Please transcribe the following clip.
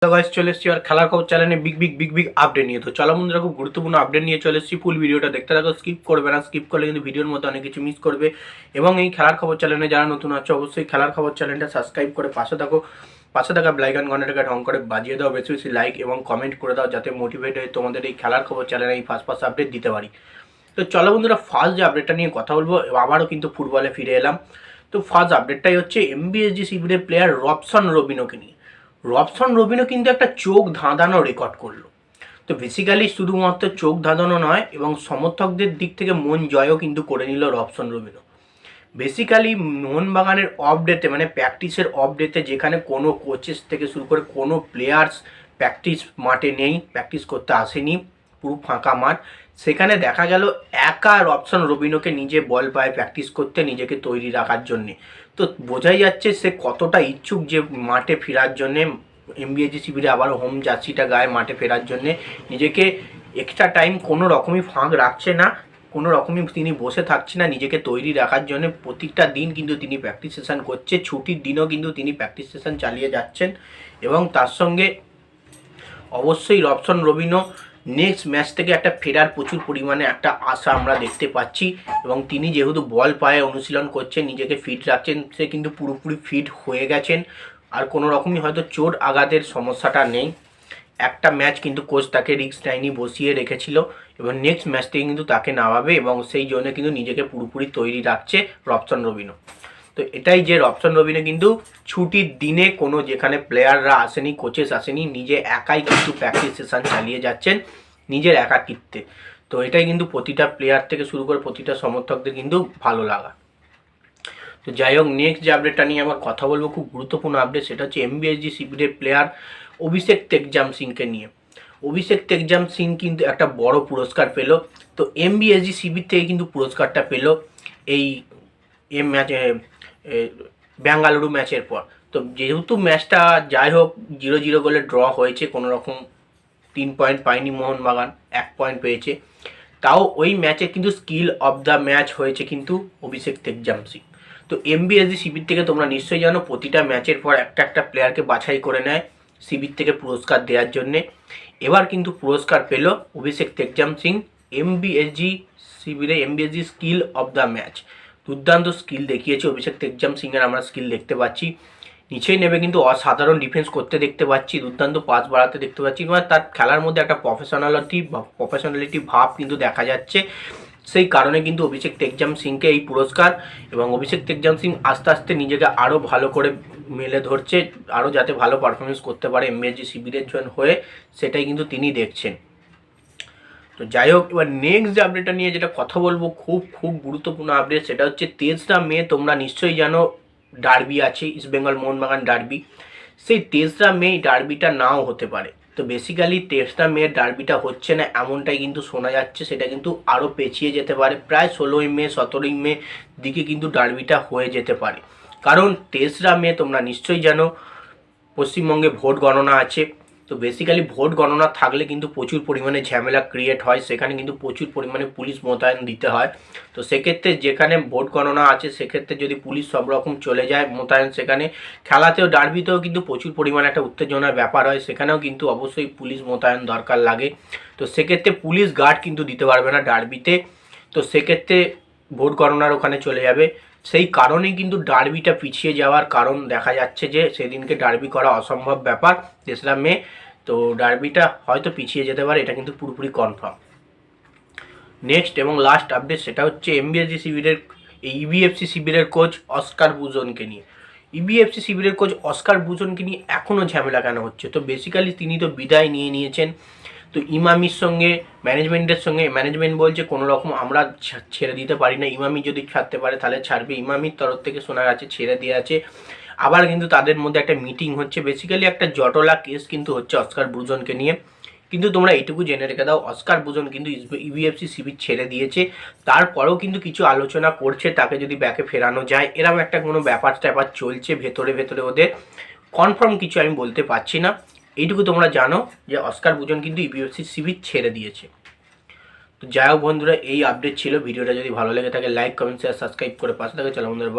Guys চলে এসেছি আর খেলার খবর চ্যানেলে বিগ আপডেট নিয়ে। তো চলো বন্ধুরা, খুব গুরুত্বপূর্ণ আপডেট নিয়ে চলে এসেছি। ফুল ভিডিওটা দেখতে থাকো, স্কিপ করবে না। স্কিপ করলে কিন্তু ভিডিওর মধ্যে অনেক কিছু মিস করবে। এবং এই খেলার খবর চ্যানেলে যারা নতুন আছে অবশ্যই খেলার খবর চ্যানেলটা সাবস্ক্রাইব করে পাশে থাকো। পাশে থাকা বেল আইকন ঘন্টাটাকে ঢং করে বাজিয়ে দাও, বেশি বেশি লাইক এবং কমেন্ট করে দাও, যাতে মোটিভেট হয়ে তোমাদের এই খেলার খবর চ্যানেলে এই ফার্স্ট আপডেট দিতে পারি। তো চলো বন্ধুরা, ফার্স্ট যে আপডেটটা নিয়ে কথা বলবো, আবারও কিন্তু ফুটবলে ফিরে এলাম। তো ফার্স্ট আপডেটটাই হচ্ছে এমবিএসজি শিবিরের প্লেয়ার রবসন রবিনোকে নিয়ে। রবসন রবিনো কিন্তু একটা চোখ ধাঁধানো রেকর্ড করলো। তো বেসিক্যালি শুধুমাত্র চোখ ধাঁধানো নয়, এবং সমর্থকদের দিক থেকে মন জয়ও কিন্তু করে নিল রবসন রবিনো। বেসিক্যালি মোহনবাগানের অফ ডেতে, মানে প্র্যাকটিসের অফ ডেতে, যেখানে কোনো কোচেস থেকে শুরু করে কোনো প্লেয়ার্স প্র্যাকটিস মাঠে নেই, প্র্যাকটিস করতে আসেনি, পুরো ফাঁকা মাঠ, সেখানে দেখা গেল একা রবসন রবিনোকে নিজে বল পায়ে প্র্যাকটিস করতে, নিজেকে তৈরি রাখার জন্যে। তো বোঝাই যাচ্ছে সে কতটা ইচ্ছুক যে মাঠে ফেরার জন্যে, এমবিএসজি শিবিরে আবার হোম জার্সিটা গায়ে মাঠে ফেরার জন্যে নিজেকে এক্সট্রা টাইম কোনো রকমই ফাঁক রাখছে না, কোনো রকমই তিনি বসে থাকছে না, নিজেকে তৈরি রাখার জন্য প্রত্যেকটা দিন কিন্তু তিনি প্র্যাকটিস সেশন করছে। ছুটির দিনও কিন্তু তিনি প্র্যাকটিস সেশন চালিয়ে যাচ্ছেন। এবং তার সঙ্গে অবশ্যই রবসন রবিনো নেক্সট ম্যাচ থেকে একটা ফেরার প্রচুর পরিমাণে একটা আশা আমরা দেখতে পাচ্ছি। এবং তিনি যেহেতু বল পায়ে অনুশীলন করছেন, নিজেকে ফিট রাখছেন, সে কিন্তু পুরোপুরি ফিট হয়ে গেছেন। আর কোনো রকমই হয়তো চোট আঘাতের সমস্যাটা নেই। একটা ম্যাচ কিন্তু কোচ তাকে রিস্ক নেয়নি, বসিয়ে রেখেছিল, এবং নেক্সট ম্যাচ থেকে কিন্তু তাকে নামাবে, এবং সেই জন্য কিন্তু নিজেকে পুরোপুরি তৈরি রাখছে রবসন রবিনো। তো এটাই যে রবসন রবিনো কিন্তু ছুটির দিনে কোনো যেখানে প্লেয়াররা আসেনি, কোচেস আসেনি, নিজে একাই কিন্তু প্র্যাকটিস সেশন চালিয়ে যাচ্ছেন নিজের একাকিত্বে। তো এটাই কিন্তু প্রতিটা প্লেয়ার থেকে শুরু করে প্রতিটা সমর্থকদের কিন্তু ভালো লাগা। তো যাই হোক, নেক্সট যে আপডেটটা নিয়ে আবার কথা বলবো, খুব গুরুত্বপূর্ণ আপডেট, সেটা হচ্ছে এমবিএসজি শিবিরের প্লেয়ার অভিষেক তেগজাম সিংকে নিয়ে। অভিষেক তেগজাম সিং কিন্তু একটা বড় পুরস্কার পেল। তো এমবিএসজি শিবির থেকে কিন্তু পুরস্কারটা পেল এই ম্যাচে, বেঙ্গালুরু ম্যাচের পর। তো যেহেতু ম্যাচটা যাই হোক 0-0 গোলে ড্র হয়েছে, কোনো রকম 3 পয়েন্ট পায়নি মোহনবাগান, 1 পয়েন্ট পেয়েছে, তাও ওই ম্যাচে কিন্তু স্কিল অফ দ্য ম্যাচ হয়েছে কিন্তু অভিষেক তেগজাম সিং। তো এমবিএসজি শিবির থেকে তোমরা নিশ্চয়ই জানো, প্রতিটা ম্যাচের পর একটা একটা প্লেয়ারকে বাছাই করে নেয় শিবির থেকে পুরস্কার দেওয়ার জন্যে। এবার কিন্তু পুরস্কার পেল অভিষেক তেগজাম সিং এমবিএসজি শিবিরে, MBSG skill of the match. দুর্দান্ত স্কিল দেখিয়েছে অভিষেক তেগজাম সিংয়ের, আমরা স্কিল দেখতে পাচ্ছি। নিচেই নেবে কিন্তু অসাধারণ ডিফেন্স করতে দেখতে পাচ্ছি, দুর্দান্ত পাস বাড়াতে দেখতে পাচ্ছি, মানে তার খেলার মধ্যে একটা প্রফেশনালিটি ভাব কিন্তু দেখা যাচ্ছে। সেই কারণে কিন্তু অভিষেক তেগজাম সিংকে এই পুরস্কার। এবং অভিষেক তেগজাম সিং আস্তে আস্তে নিজেকে আরও ভালো করে মেলে ধরছে, আরও যাতে ভালো পারফরমেন্স করতে পারে এমবিএসজি শিবিরের জন্য হয়ে, সেটাই কিন্তু তিনি দেখছেন। তো যাই হোক, এবার নেক্সট যে আপডেটটা নিয়ে যেটা কথা বলবো, খুব গুরুত্বপূর্ণ আপডেট, সেটা হচ্ছে 23রা মে, তোমরা নিশ্চয়ই জানো ডার্বি আছে, ইস্টবেঙ্গল মোহনবাগান ডার্বি। সেই 23রা মে ডার্বিটা নাও হতে পারে। তো বেসিক্যালি 23রা মে ডার্বিটা হচ্ছে না এমনটাই কিন্তু শোনা যাচ্ছে, সেটা কিন্তু আরও পেছিয়ে যেতে পারে, প্রায় 16ই মে 17ই মে দিকে কিন্তু ডার্বিটা হয়ে যেতে পারে। কারণ 23রা মে তোমরা নিশ্চয়ই জানো পশ্চিমবঙ্গে ভোট গণনা আছে। তো বেসিক্যালি ভোট গণনা থাকলে কিন্তু প্রচুর পরিমাণে ঝামেলা ক্রিয়েট হয়, সেখানে কিন্তু প্রচুর পরিমাণে পুলিশ মোতায়েন দিতে হয়। তো সেক্ষেত্রে যেখানে ভোট গণনা আছে, সেক্ষেত্রে যদি পুলিশ সব রকম চলে যায় মোতায়েন, সেখানে খেলাতেও ডার্বিতেও কিন্তু প্রচুর পরিমাণে একটা উত্তেজনার ব্যাপার হয়, সেখানেও কিন্তু অবশ্যই পুলিশ মোতায়েন দরকার লাগে। তো সেক্ষেত্রে পুলিশ গার্ড কিন্তু দিতে পারবে না ডার্বিতে। তো সেক্ষেত্রে ভোট গণনার ওখানে চলে যাবে। সেই কারণেই কিন্তু ডার্বিটা পিছিয়ে যাওয়ার কারণ দেখা যাচ্ছে, যে সেদিনকে ডার্বি করা অসম্ভব ব্যাপার 23রা মে। তো ডার্বিটা হয়তো পিছিয়ে যেতে পারে, এটা কিন্তু পুরোপুরি কনফার্ম। নেক্সট এবং লাস্ট আপডেট, সেটা হচ্ছে এমবিএসজি শিবিরের, ইবিএফসি শিবিরের কোচ অস্কার বুজনকে নিয়ে। ইবিএফসি শিবিরের কোচ অস্কার বুজনকে নিয়ে এখনও ঝামেলা কেন হচ্ছে? তো বেসিক্যালি তিনি তো বিদায় নিয়ে নিয়েছেন। তো ইমামির সঙ্গে ম্যানেজমেন্টের সঙ্গে, ম্যানেজমেন্ট বলছে কোনো রকম আমরা ছেড়ে দিতে পারি না, ইমামি যদি ছাড়তে পারে তাহলে ছাড়বে। ইমামির তরফ থেকে শোনা যাচ্ছে ছেড়ে দিয়ে আছে। আবার কিন্তু তাদের মধ্যে একটা মিটিং হচ্ছে, বেসিক্যালি একটা জটলা কেস কিন্তু হচ্ছে অস্কার বুজনকে নিয়ে। কিন্তু তোমরা এইটুকু জেনে রেখে দাও, অস্কার বুজন কিন্তু ইবিএফসি শিবির ছেড়ে দিয়েছে। তারপরেও কিন্তু কিছু আলোচনা করছে তাকে যদি ব্যাকে ফেরানো যায়, এরকম একটা কোনো ব্যাপার ট্যাপার চলছে ভেতরে ভেতরে ওদের। কনফার্ম কিছু আমি বলতে পারছি না, এইটুকু তোমরা জানো যে অস্কার বুজন কিন্তু ইবিএফসি শিবির ছেড়ে দিয়েছে। তো যাই হোক বন্ধুরা, এই আপডেট ছিল। ভিডিওটা যদি ভালো লেগে থাকে লাইক, কমেন্ট, শেয়ার, সাবস্ক্রাইব করে পাশে থাকে। চলো বন্ধুরা।